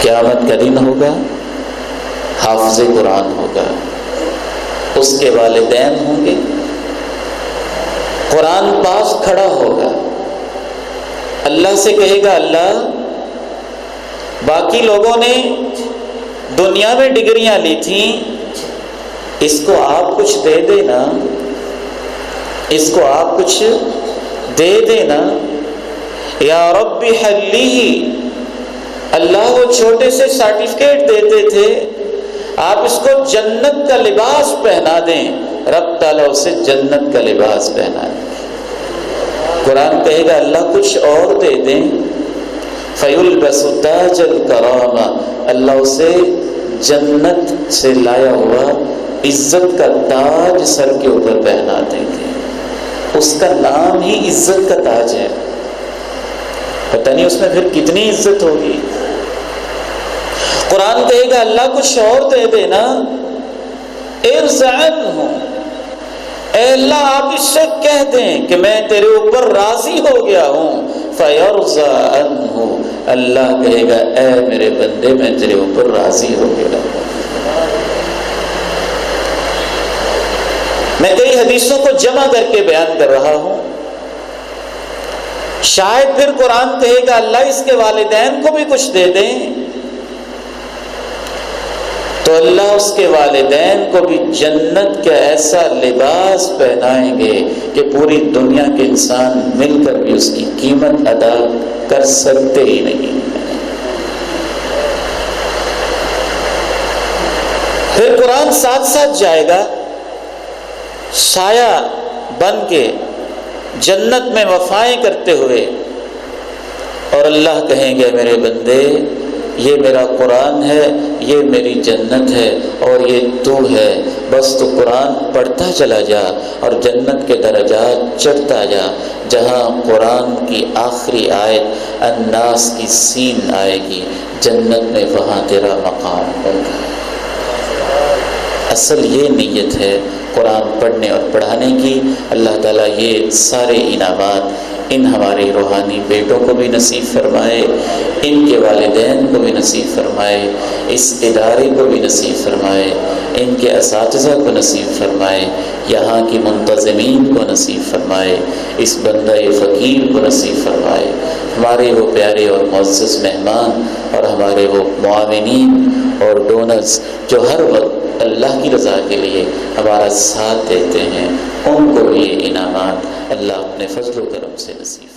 قیامت کا دن ہوگا، حافظ قرآن ہوگا، اس کے والدین ہوں گے، قرآن پاس کھڑا ہوگا، اللہ سے کہے گا اللہ باقی لوگوں نے دنیا میں ڈگریاں لی تھیں، اس کو آپ کچھ دے دینا، اس کو آپ کچھ دے دینا۔ یا رب حلی، اللہ وہ چھوٹے سے سرٹیفکیٹ دیتے تھے، آپ اس کو جنت کا لباس پہنا دیں، رب تعالیٰ اسے جنت کا لباس پہنا دیں۔ قرآن کہے گا اللہ کچھ اور دے دیں، فَيُلْبَسُ تَاجَ الْكَرَامَةِ، اللہ اسے جنت سے لایا ہوا عزت کا تاج سر کے اوپر پہنا دیں گے۔ اس کا نام ہی عزت کا تاج ہے، پتہ نہیں اس میں پھر کتنی عزت ہوگی۔ قرآن کہے گا اللہ کچھ اور دے دینا، ارض عنہ، اے اللہ آپ اس سے کہہ دیں کہ میں تیرے اوپر راضی ہو گیا ہوں، فیرضى عنہ، اللہ کہے گا اے میرے بندے میں تیرے اوپر راضی ہو گیا۔ میں کئی حدیثوں کو جمع کر کے بیان کر رہا ہوں، شاید پھر قرآن کہے گا اللہ اس کے والدین کو بھی کچھ دے دیں، تو اللہ اس کے والدین کو بھی جنت کا ایسا لباس پہنائیں گے کہ پوری دنیا کے انسان مل کر بھی اس کی قیمت ادا کر سکتے ہی نہیں۔ پھر قرآن ساتھ ساتھ جائے گا سایہ بن کے جنت میں وفائیں کرتے ہوئے، اور اللہ کہیں گے میرے بندے یہ میرا قرآن ہے، یہ میری جنت ہے، اور یہ تو ہے، بس تو قرآن پڑھتا چلا جا اور جنت کے درجات چڑھتا جا، جہاں قرآن کی آخری آیت الناس کی سین آئے گی جنت میں، وہاں تیرا مقام ہوگا۔ اصل یہ نیت ہے قرآن پڑھنے اور پڑھانے کی۔ اللہ تعالیٰ یہ سارے انعامات ان ہمارے روحانی بیٹوں کو بھی نصیب فرمائے، ان کے والدین کو بھی نصیب فرمائے، اس ادارے کو بھی نصیب فرمائے، ان کے اساتذہ کو نصیب فرمائے، یہاں کی منتظمین کو نصیب فرمائے، اس بندہ فقیر کو نصیب فرمائے، ہمارے وہ پیارے اور معزز مہمان اور ہمارے وہ معاونین اور ڈونرز جو ہر وقت اللہ کی رضا کے لیے ہمارا ساتھ دیتے ہیں، ان کو یہ انعامات اللہ اپنے فضل و کرم سے نصیب